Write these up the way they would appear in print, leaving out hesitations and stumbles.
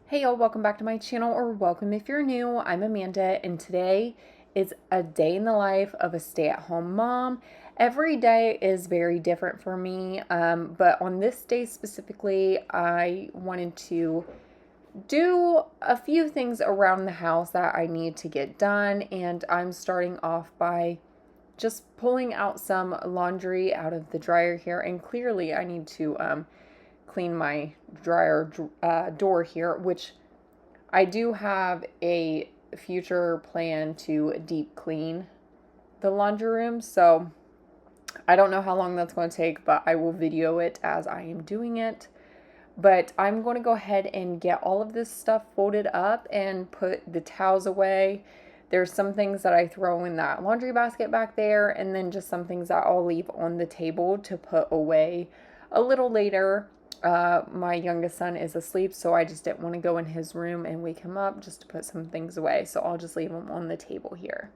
Hey y'all, welcome back to my channel, or welcome if you're new. I'm Amanda, and today is a day in the life of a stay-at-home mom. Every day is very different for me, but on this day specifically, I wanted to do a few things around the house that I need to get done, and I'm starting off by just pulling out some laundry out of the dryer here, and clearly I need to clean my dryer door here, which I do have a future plan to deep clean the laundry room. So I don't know how long that's going to take, but I will video it as I am doing it. But I'm going to go ahead and get all of this stuff folded up and put the towels away. There's some things that I throw in that laundry basket back there, and then just some things that I'll leave on the table to put away a little later. My youngest son is asleep, so I just didn't want to go in his room and wake him up just to put some things away. So I'll just leave them on the table here.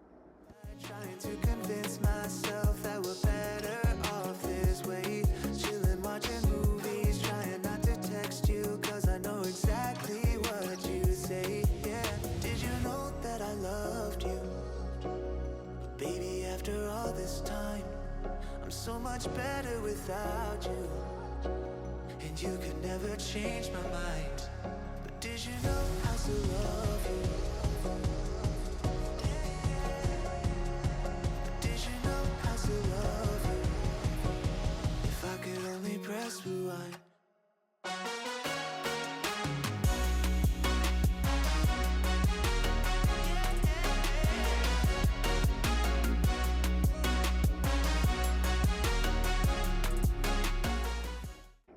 Trying to convince myself that we're better off this way. Chilling, watching movies, trying not to text you, cause I know exactly what you say. Yeah, did you know that I loved you? But baby, after all this time, I'm so much better without you. And you could never change my mind. But did you know I still love you? Did you know I still love you? If I could only press rewind.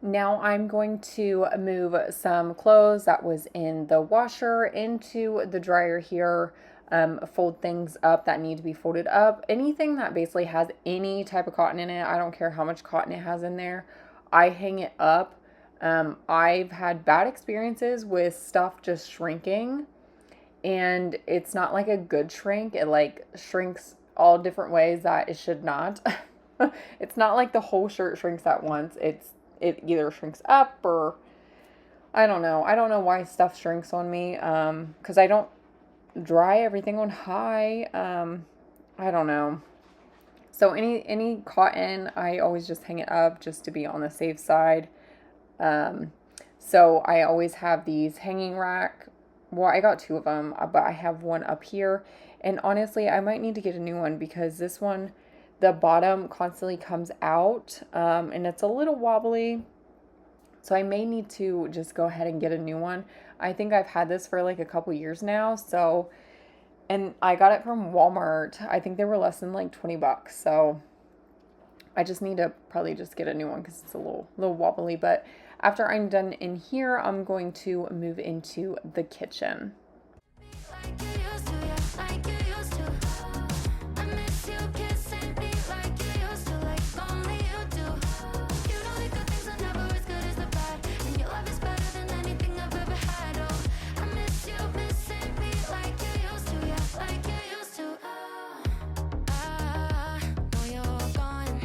Now I'm going to move some clothes that was in the washer into the dryer here, fold things up that need to be folded up. Anything that basically has any type of cotton in it, I don't care how much cotton it has in there, I hang it up. I've had bad experiences with stuff just shrinking, and it's not like a good shrink. It like shrinks all different ways that it should not. It's not like the whole shirt shrinks at once. It either shrinks up, or I don't know. I don't know why stuff shrinks on me. Because I don't dry everything on high. I don't know. So any cotton, I always just hang it up just to be on the safe side. So I always have these hanging rack. Well, I got two of them, but I have one up here. And honestly, I might need to get a new one because this one, the bottom constantly comes out, and it's a little wobbly. So I may need to just go ahead and get a new one. I think I've had this for like a couple years now. So, and I got it from Walmart. I think they were less than like 20 bucks. So I just need to probably just get a new one because it's a little wobbly. But after I'm done in here, I'm going to move into the kitchen. Like you used to, yeah, like you used to. I miss you kissing me like you used to, like only you do. You know the good things are never as good as the bad, and your love is better than anything I've ever had. Oh, I miss you missing me like you used to, yeah, like you used to. I know you're gone,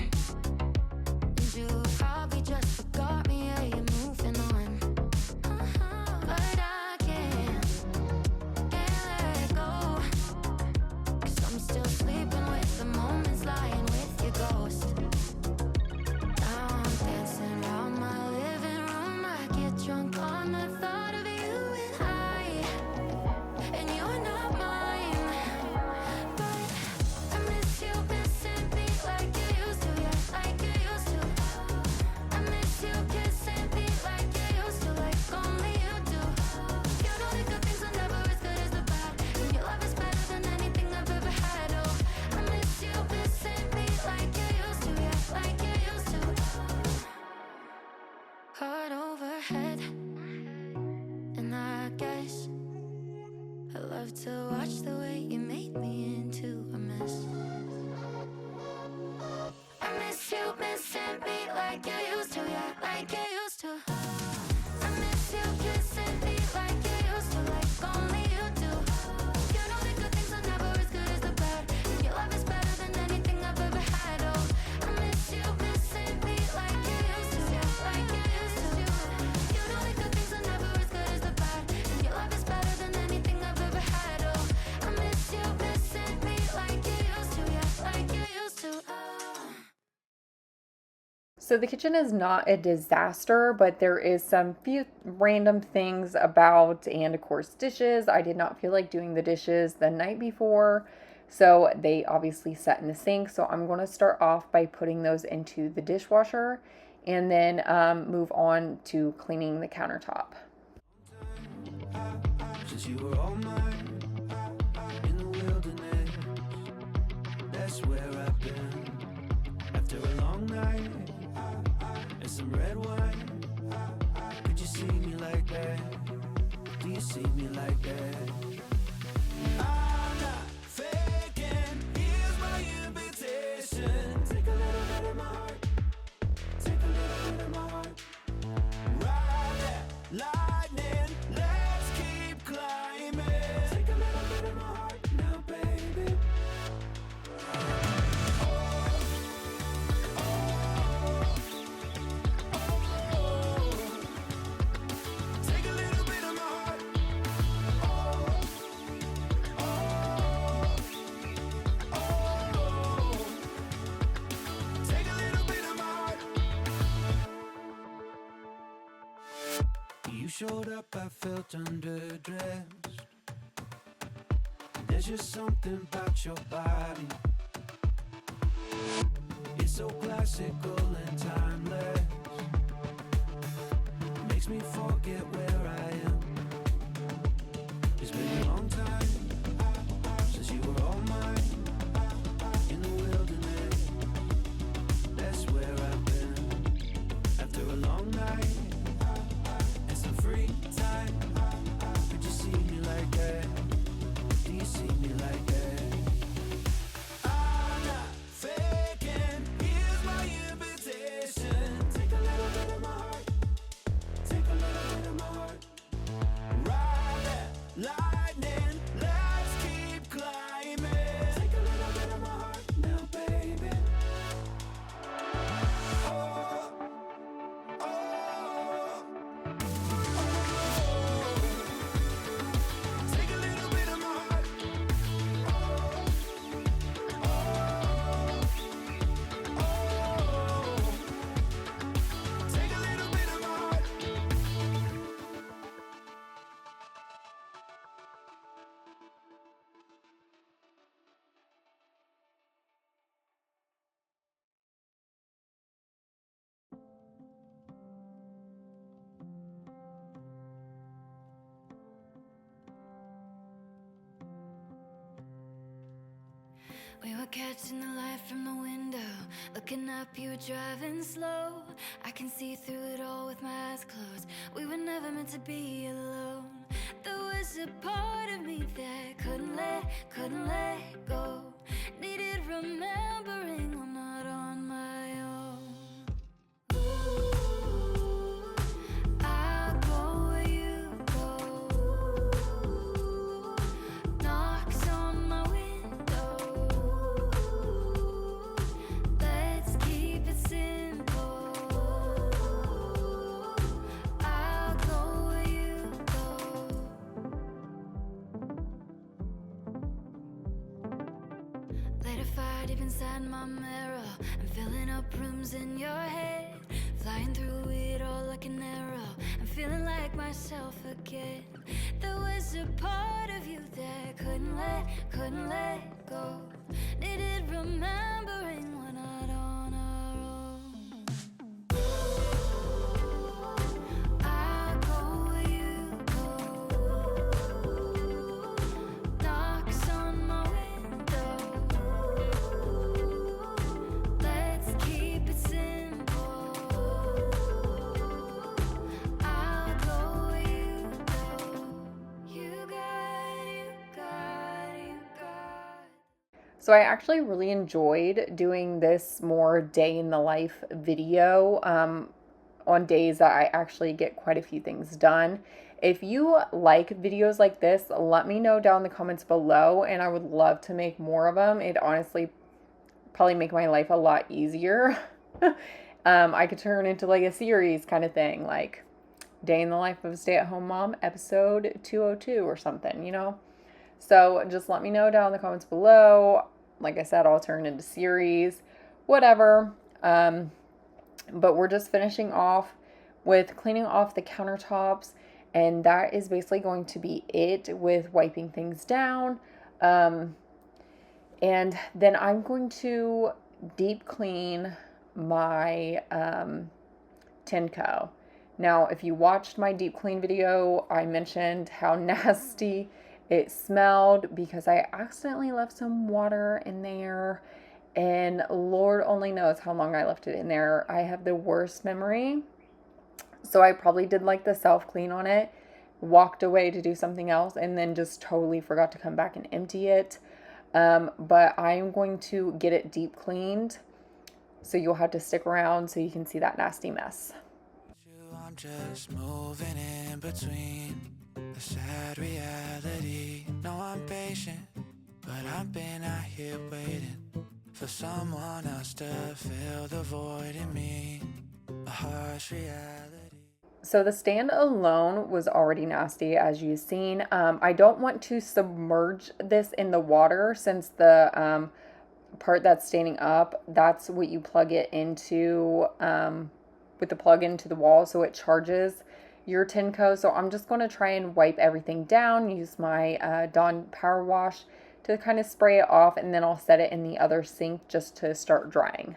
and you probably just forgot me. Yeah, you're moving on, but I can't let go. 'Cause I'm still sleeping with the moments, lying with your ghost. Now I'm dancing around my living room. I get drunk on the thought of you and you're not mine. But I miss you missing me like you used to, yeah, like you used to. I miss you kissing me like you used to, like only you do. You know the good things are never as good as the bad, and your love is better than anything I've ever had. Oh, I miss you missing me like you used to, yeah, like you used to. Heart overhead, and I guess I love to watch the way you made me into a mess. I miss you missing me like you used to, yeah, like you used to. I miss you kissing me like you used to, like only you do. You know the good things are never as good as the bad, and your love is better than anything I've ever had. Oh, I miss you missing me like you used to, yeah, like you used to. You know the good things are never as good as the bad, and your So the kitchen is not a disaster, but there is some few random things about, and of course, dishes. I did not feel like doing the dishes the night before, so they obviously sat in the sink. So I'm going to start off by putting those into the dishwasher and then move on to cleaning the countertop. Since you were all mine in the wilderness, that's where I've been. After a long night and some red wine, could you see me like that? Do you see me like that? I'm not faking, here's my invitation. Take a little bit of my heart, take a little bit of my heart. Ride that lightning, let's keep climbing. Take a little bit of my heart now, baby. Take a little bit of my heart. Take a little bit of my heart. You showed up, I felt underdressed. There's just something about your body. It's so classical and timeless. Makes me forget where I am. It's been a long time since you were all mine in the wilderness. That's where I've been. After a long night and some free time, could you see me like that? Do you see me like that? I'm not faking, here's my invitation. Take a little bit of my heart, take a little bit of my heart. Ride that lightning, let's keep climbing. Take a little bit of my heart now, baby. Oh, oh, take a little bit of my heart. Take a little bit of my heart. We were catching the light from the window, looking up, you were driving slow. I can see through it all with my eyes closed. We were never meant to be alone. There was a part of me that couldn't let go. Needed remembering I'm not on my own. I'll go where you go. Knocks on my window. Let's keep it simple. I'll go where you go. Light a fire deep inside my mirror. I'm filling up rooms in your head. Flying through it all like an arrow. I'm feeling like myself again. There was a part of you that couldn't let go. Needed remembering we're not on our own. I'll go where you go. Knocks on my window. Let's keep it simple. I'll go where you go. You got. So I actually really enjoyed doing this more day in the life video on days that I actually get quite a few things done. If you like videos like this, let me know down in the comments below, and I would love to make more of them. It honestly probably make my life a lot easier. I could turn into like a series kind of thing, like Day in the Life of a Stay-at-Home Mom, episode 202 or something, you know? So just let me know down in the comments below. Like I said, I'll turn into series, whatever. But we're just finishing off with cleaning off the countertops, and that is basically going to be it with wiping things down. And then I'm going to deep clean my Tineco. Now, if you watched my deep clean video, I mentioned how nasty it smelled because I accidentally left some water in there, and Lord only knows how long I left it in there. I have the worst memory. So I probably did like the self clean on it, walked away to do something else, and then just totally forgot to come back and empty it. But I'm going to get it deep cleaned, so you'll have to stick around so you can see that nasty mess. I'm just moving in between the sad reality. No, I'm patient, but I've been out here waiting for someone else to fill the void in me. A harsh reality. So the stand alone was already nasty, as you've seen. I don't want to submerge this in the water, since the part that's standing up, that's what you plug it into, with the plug into the wall, so it charges your Tineco. So I'm just going to try and wipe everything down, use my Dawn Power Wash to kind of spray it off, and then I'll set it in the other sink just to start drying.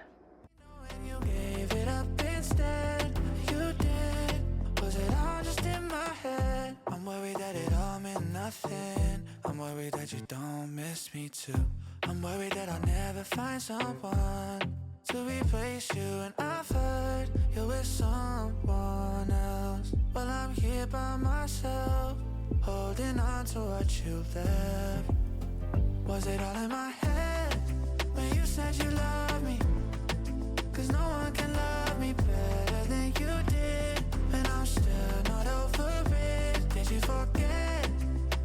When you gave it up instead, you did. Was it all just in my head? I'm worried that it all meant nothing. I'm worried that you don't miss me too. I'm worried that I'll never find someone to replace you, and I've heard you're with someone else. Well, I'm here by myself, holding on to what you left. Was it all in my head when you said you love me? 'Cause no one can love me better than you did, and I'm still not over it. Did you forget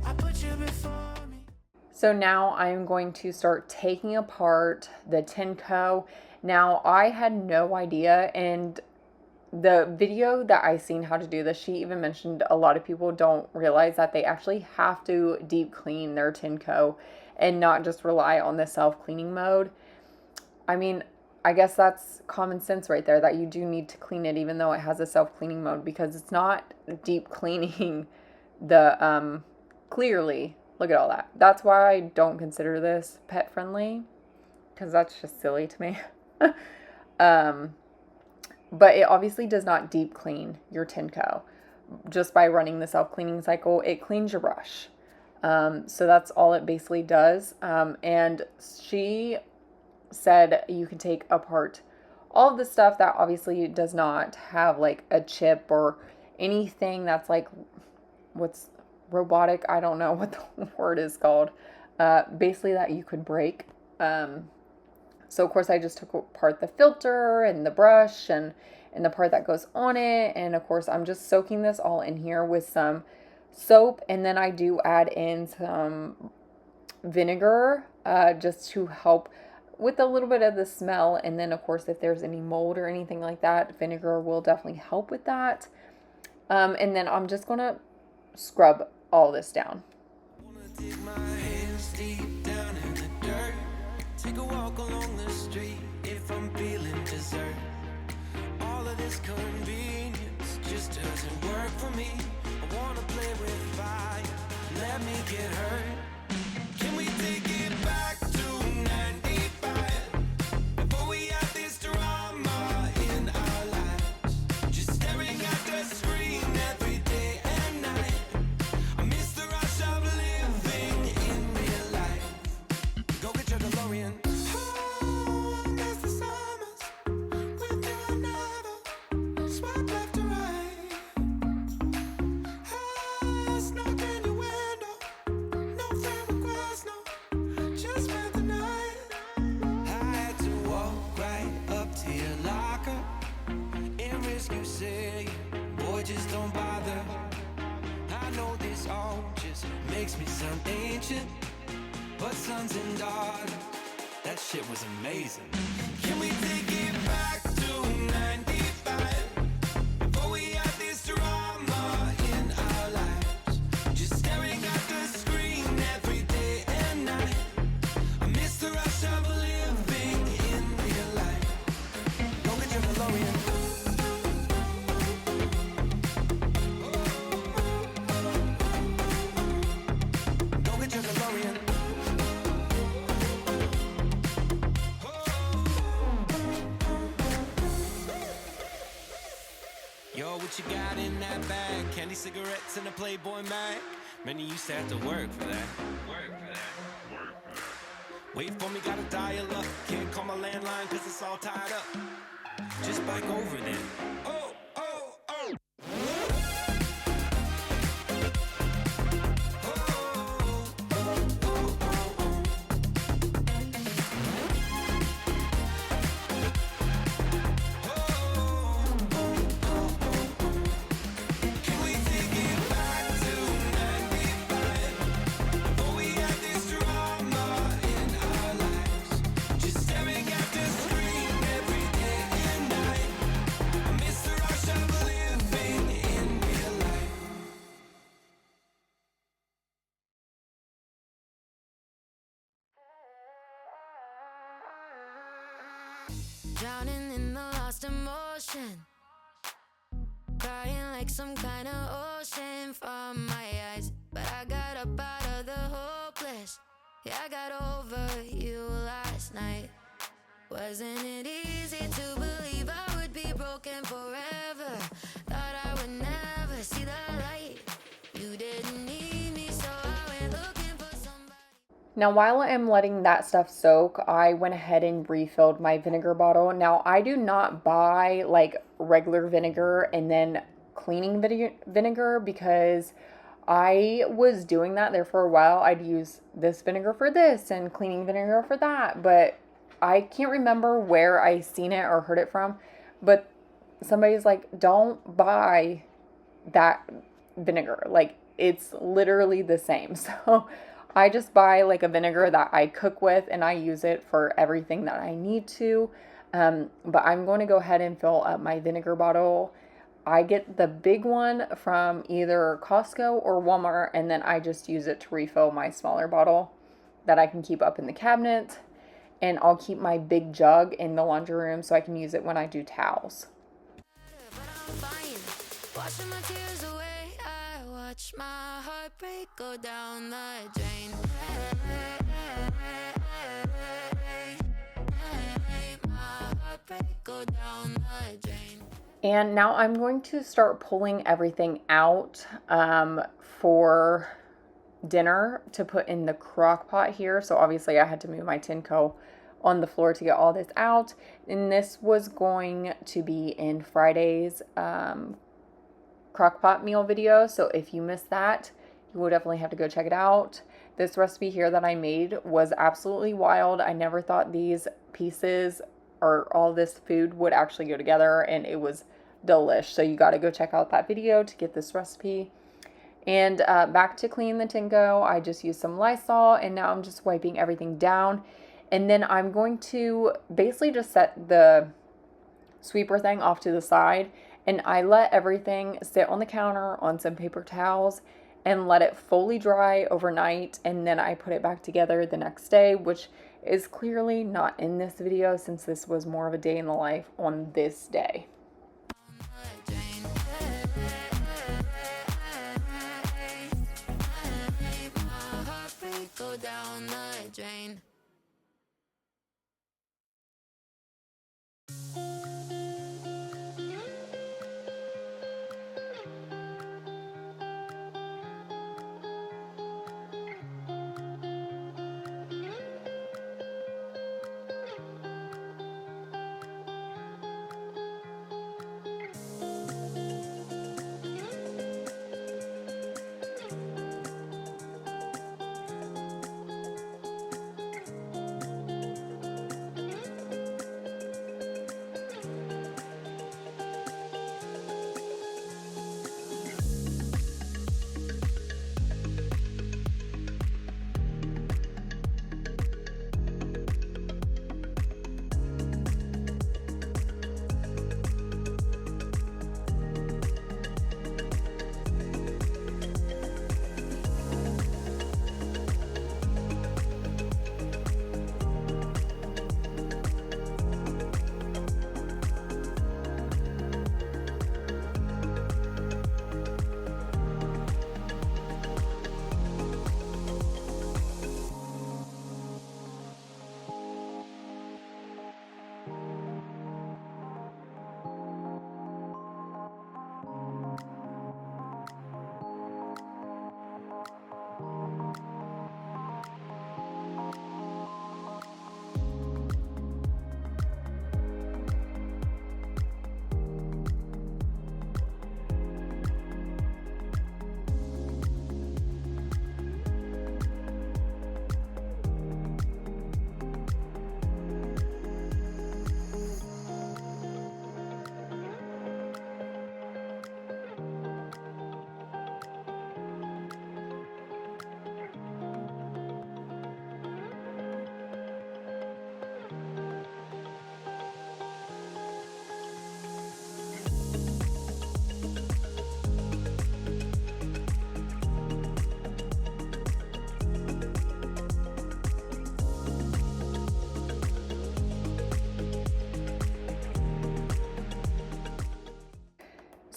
I put you before me? So now I'm going to start taking apart the Tineco. Now, I had no idea, and the video that I seen how to do this, she even mentioned a lot of people don't realize that they actually have to deep clean their Tineco and not just rely on the self-cleaning mode. I mean, I guess that's common sense right there, that you do need to clean it even though it has a self-cleaning mode, because it's not deep cleaning the, clearly, look at all that. That's why I don't consider this pet friendly, because that's just silly to me. But it obviously does not deep clean your Tineco. Just by running the self-cleaning cycle, it cleans your brush. So that's all it basically does. And she said you can take apart all of the stuff that obviously does not have like a chip or anything that's like, what's robotic? I don't know what the word is called. Basically that you could break. So of course I just took apart the filter and the brush and the part that goes on it. And of course I'm just soaking this all in here with some soap. And then I do add in some vinegar just to help with a little bit of the smell. And then of course if there's any mold or anything like that, vinegar will definitely help with that. And then I'm just going to scrub all this down. Dig my hands deep down in the dirt. Take a walk along the street if I'm feeling dessert. All of this convenience just doesn't work for me. I wanna play with fire, let me get hurt. Can we take it back to 95? Before we had this drama in our lives, just staring at the screen every day and night. I miss the rush of living in real life. Go get your DeLorean. Oh, I miss the summers when you and never swipe left to right. I snuck in your window, no friend request, no, just spent the night. I had to walk right up to your locker and risk you saying, boy, just don't bother. I know this all just makes me sound ancient, but sons and daughters, that shit was amazing. Can we take it back to 95? Before we had this drama in our lives, just staring at the screen every day and night. I miss the rush of living in real life. Go get your DeLorean. candy, cigarettes, and a Playboy mag. Many used to have to work for that. Wait for me, gotta dial up. Can't call my landline cause it's all tied up. Just bike over then. Oh, oh, oh. Can we take it back to 95? Before we had this drama in our lives. Just staring at the screen every day and night. I miss the rush of living in real life. Drowning in the lost emotion, crying like some kind of ocean from my eyes. But I got up out of the hopeless. Yeah, I got over you last night. Wasn't it easy to believe I would be broken forever? Thought I would never see the light. You didn't need me, so I went looking for somebody. Now, while I'm letting that stuff soak, I went ahead and refilled my vinegar bottle. Now, I do not buy like regular vinegar and then cleaning vinegar because I was doing that there for a while. I'd use this vinegar for this and cleaning vinegar for that, but I can't remember where I seen it or heard it from, but somebody's like, don't buy that vinegar. Like, it's literally the same. So I just buy like a vinegar that I cook with and I use it for everything that I need to. But I'm going to go ahead and fill up my vinegar bottle. I get the big one from either Costco or Walmart, and then I just use it to refill my smaller bottle that I can keep up in the cabinet. And I'll keep my big jug in the laundry room so I can use it when I do towels. But I'm fine, washing my tears away. I watch my heartbreak go down the drain. My heartbreak go down the drain. And now I'm going to start pulling everything out for dinner to put in the crock pot here. So obviously I had to move my Tineco on the floor to get all this out. And this was going to be in Friday's crock pot meal video. So if you missed that, you will definitely have to go check it out. This recipe here that I made was absolutely wild. I never thought these pieces or all this food would actually go together, and it was delish. So you got to go check out that video to get this recipe. And back to clean the Tineco, I just used some Lysol, and now I'm just wiping everything down. And then I'm going to basically just set the sweeper thing off to the side, and I let everything sit on the counter on some paper towels and let it fully dry overnight, and then I put it back together the next day, which is clearly not in this video since this was more of a day in the life on this day. Go down the drain.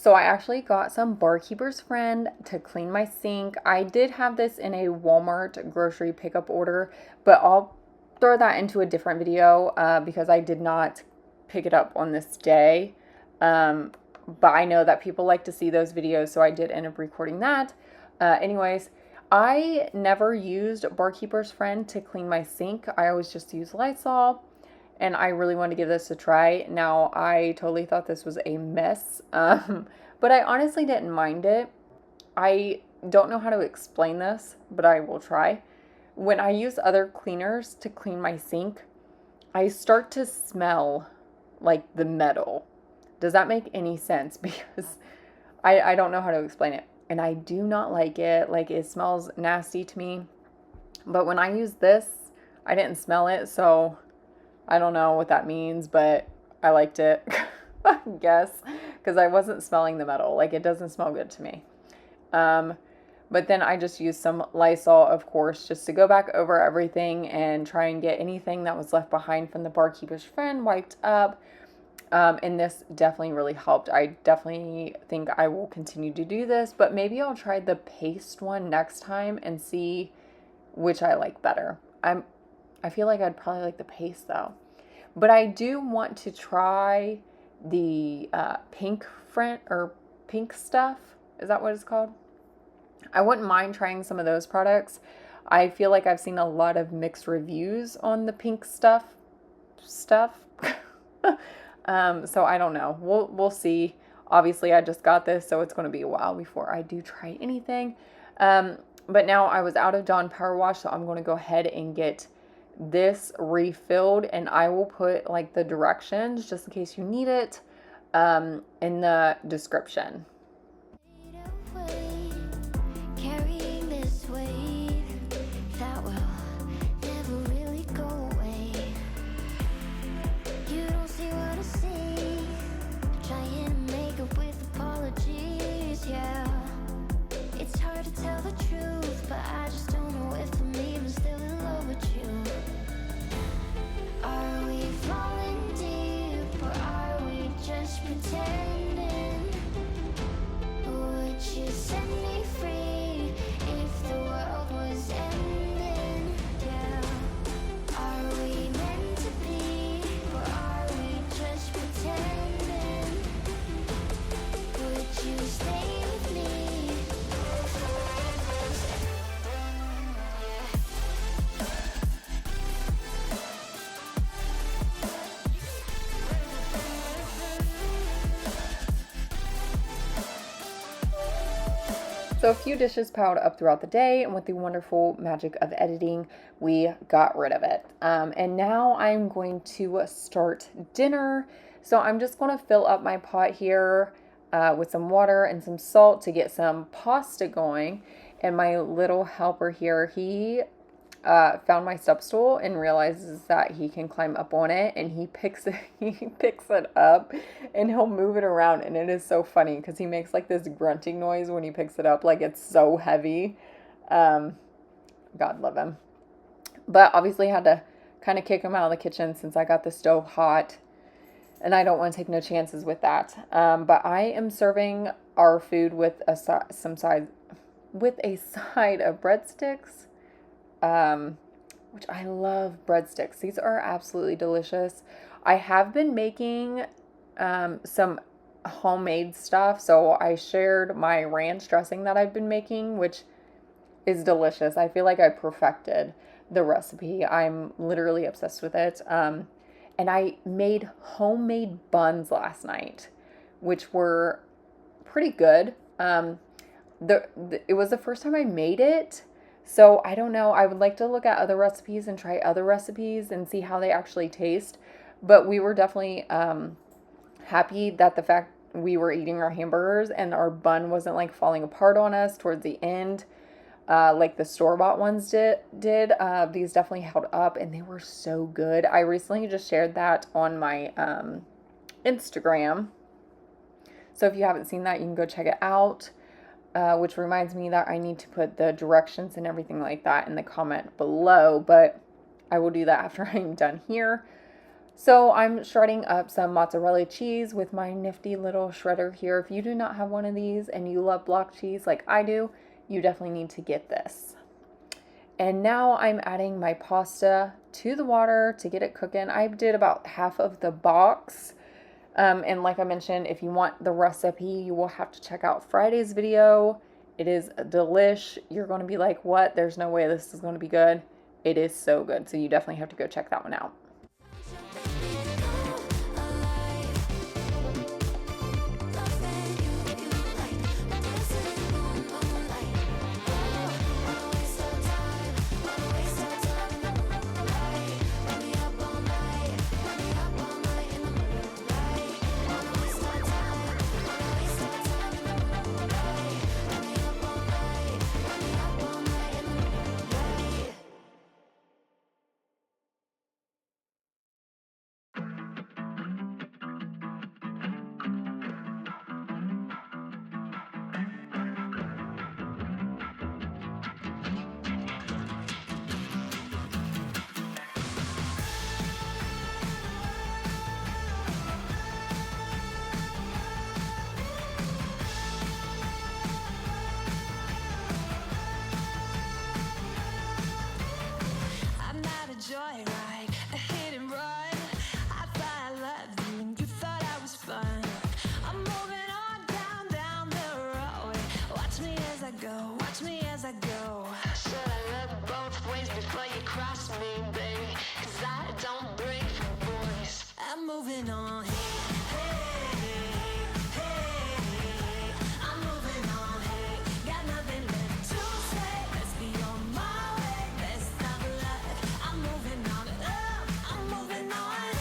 So I actually got some Barkeeper's Friend to clean my sink. I did have this in a Walmart grocery pickup order, but I'll throw that into a different video because I did not pick it up on this day. But I know that people like to see those videos, so I did end up recording that. Anyways, I never used Barkeeper's Friend to clean my sink. I always just use Lysol, and I really wanted to give this a try. Now, I totally thought this was a mess, but I honestly didn't mind it. I don't know how to explain this, but I will try. When I use other cleaners to clean my sink, I start to smell like the metal. Does that make any sense? Because I don't know how to explain it. And I do not like it. Like, it smells nasty to me. But when I use this, I didn't smell it. So I don't know what that means, but I liked it, I guess. Because I wasn't smelling the metal. Like, it doesn't smell good to me. But then I just used some Lysol, of course, just to go back over everything and try and get anything that was left behind from the Barkeeper's Friend wiped up. And this definitely really helped. I definitely think I will continue to do this, but maybe I'll try the paste one next time and see which I like better. I feel like I'd probably like the paste though. But I do want to try the pink stuff. Is that what it's called? I wouldn't mind trying some of those products. I feel like I've seen a lot of mixed reviews on the pink stuff. So I don't know. We'll see. Obviously, I just got this, so it's going to be a while before I do try anything. But now I was out of Dawn Power Wash, so I'm going to go ahead and get this refilled, and I will put like the directions just in case you need it in the description. Carrying this weight that will never really go away. You don't see what I see. Trying to make up with apologies, yeah. It's hard to tell the truth, but I just don't know if I'm even still in love with you. Are we falling deep, or are we just pretending? Would you set me free if the world was ending? Yeah. Are we meant to be, or are we just pretending? Would you stay with me? So a few dishes piled up throughout the day, and with the wonderful magic of editing, we got rid of it. And now I'm going to start dinner. So I'm just going to fill up my pot here with some water and some salt to get some pasta going. And my little helper here, he found my step stool and realizes that he can climb up on it, and he picks it up and he'll move it around, and it is so funny because he makes like this grunting noise when he picks it up, like it's so heavy. God love him. But obviously had to kind of kick him out of the kitchen since I got the stove hot, and I don't want to take no chances with that. But I am serving our food with a side of breadsticks. Which I love breadsticks. These are absolutely delicious. I have been making some homemade stuff. So I shared my ranch dressing that I've been making, which is delicious. I feel like I perfected the recipe. I'm literally obsessed with it. And I made homemade buns last night, which were pretty good. It was the first time I made it. So I don't know. I would like to look at other recipes and try other recipes and see how they actually taste. But we were definitely happy that the fact we were eating our hamburgers and our bun wasn't like falling apart on us towards the end, like the store-bought ones did. These definitely held up, and they were so good. I recently just shared that on my Instagram. So if you haven't seen that, you can go check it out. Which reminds me that I need to put the directions and everything like that in the comment below, but I will do that after I'm done here. So I'm shredding up some mozzarella cheese with my nifty little shredder here. If you do not have one of these and you love block cheese like I do, you definitely need to get this. And now I'm adding my pasta to the water to get it cooking. I did about half of the box. And like I mentioned, if you want the recipe, you will have to check out Friday's video. It is delish. You're going to be like, what? There's no way this is going to be good. It is so good. So you definitely have to go check that one out. I'm not a joyride, a hit and run. I thought I loved you and you thought I was fun. I'm moving on down the road. Watch me as I go, watch me as I go. Should I look both ways before you cross me, baby? 'Cause I don't break for boys. I'm moving on. I'm moving on. Got nothing left to say. Let's be on my way. Best of luck. I'm moving on. I'm moving on.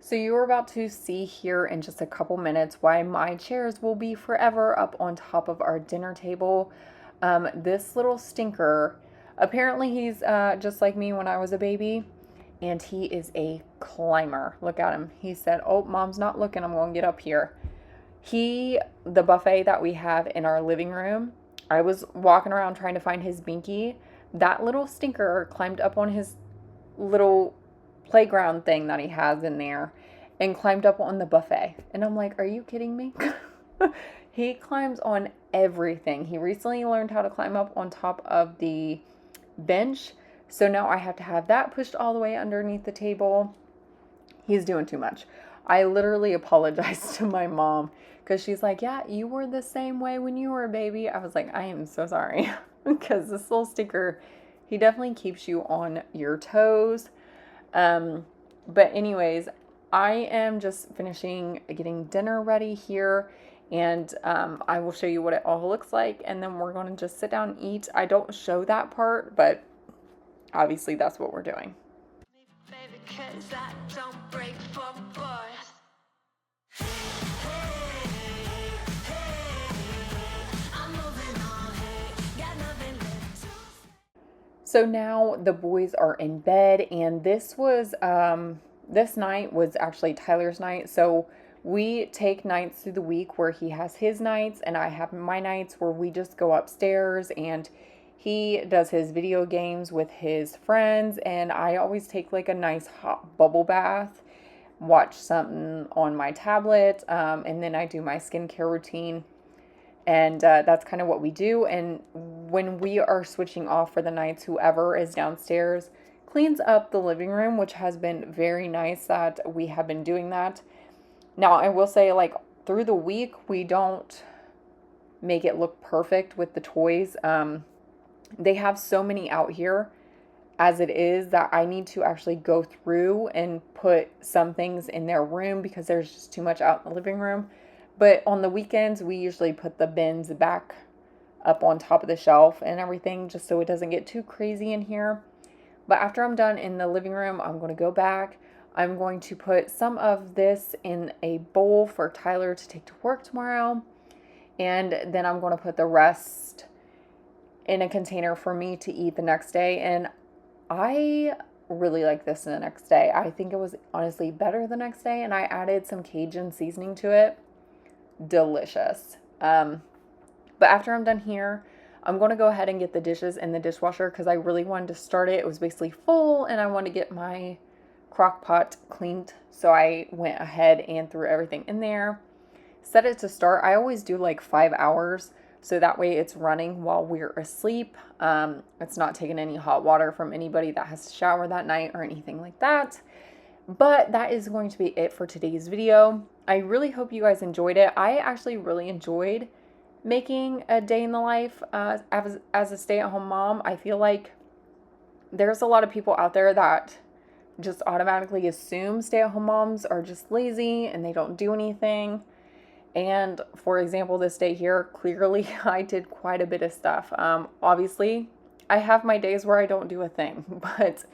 So you're about to see here in just a couple minutes why my chairs will be forever up on top of our dinner table. This little stinker, apparently he's just like me when I was a baby, and he is a climber. Look at him. He said, oh, mom's not looking. I'm going to get up here. The buffet that we have in our living room, I was walking around trying to find his binky. That little stinker climbed up on his little playground thing that he has in there and climbed up on the buffet. And I'm like, are you kidding me? He climbs on everything. He recently learned how to climb up on top of the bench. So now I have to have that pushed all the way underneath the table. He's doing too much. I literally apologized to my mom because she's like, yeah, you were the same way when you were a baby. I was like, I am so sorry. Because this little stinker, he definitely keeps you on your toes. But anyways, I am just finishing getting dinner ready here, and I will show you what it all looks like, and then we're going to just sit down and eat. I don't show that part, but obviously that's what we're doing. Baby, 'cause I don't break for boys. I'm moving on. Got nothing left to say. So now the boys are in bed, and this night was actually Tyler's night. So we take nights through the week where he has his nights and I have my nights where we just go upstairs and he does his video games with his friends, and I always take like a nice hot bubble bath, watch something on my tablet, and then I do my skincare routine. And that's kind of what we do. And when we are switching off for the nights, whoever is downstairs cleans up the living room, which has been very nice that we have been doing that. Now, I will say, like, through the week, we don't make it look perfect with the toys. They have so many out here as it is that I need to actually go through and put some things in their room because there's just too much out in the living room. But on the weekends, we usually put the bins back up on top of the shelf and everything just so it doesn't get too crazy in here. But after I'm done in the living room, I'm going to go back. I'm going to put some of this in a bowl for Tyler to take to work tomorrow. And then I'm going to put the rest in a container for me to eat the next day. And I really like this the next day. I think it was honestly better the next day. And I added some Cajun seasoning to it. Delicious. But after I'm done here, I'm going to go ahead and get the dishes in the dishwasher because I really wanted to start it. It was basically full and I wanted to get my crock pot cleaned. So I went ahead and threw everything in there. Set it to start. I always do like 5 hours. So that way it's running while we're asleep. It's not taking any hot water from anybody that has to shower that night or anything like that. But that is going to be it for today's video. I really hope you guys enjoyed it. I actually really enjoyed making a day in the life as a stay-at-home mom. I feel like there's a lot of people out there that just automatically assume stay-at-home moms are just lazy and they don't do anything. And for example, this day here, clearly I did quite a bit of stuff. Obviously, I have my days where I don't do a thing, but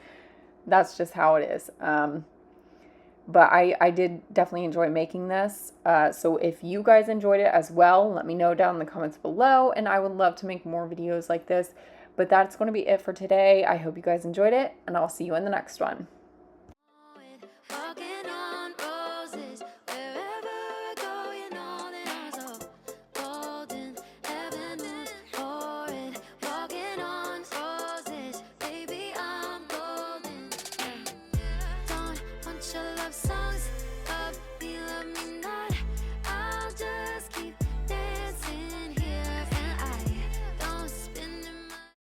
that's just how it is. But I did definitely enjoy making this. So if you guys enjoyed it as well, let me know down in the comments below, and I would love to make more videos like this. But that's going to be it for today. I hope you guys enjoyed it, and I'll see you in the next one. Walking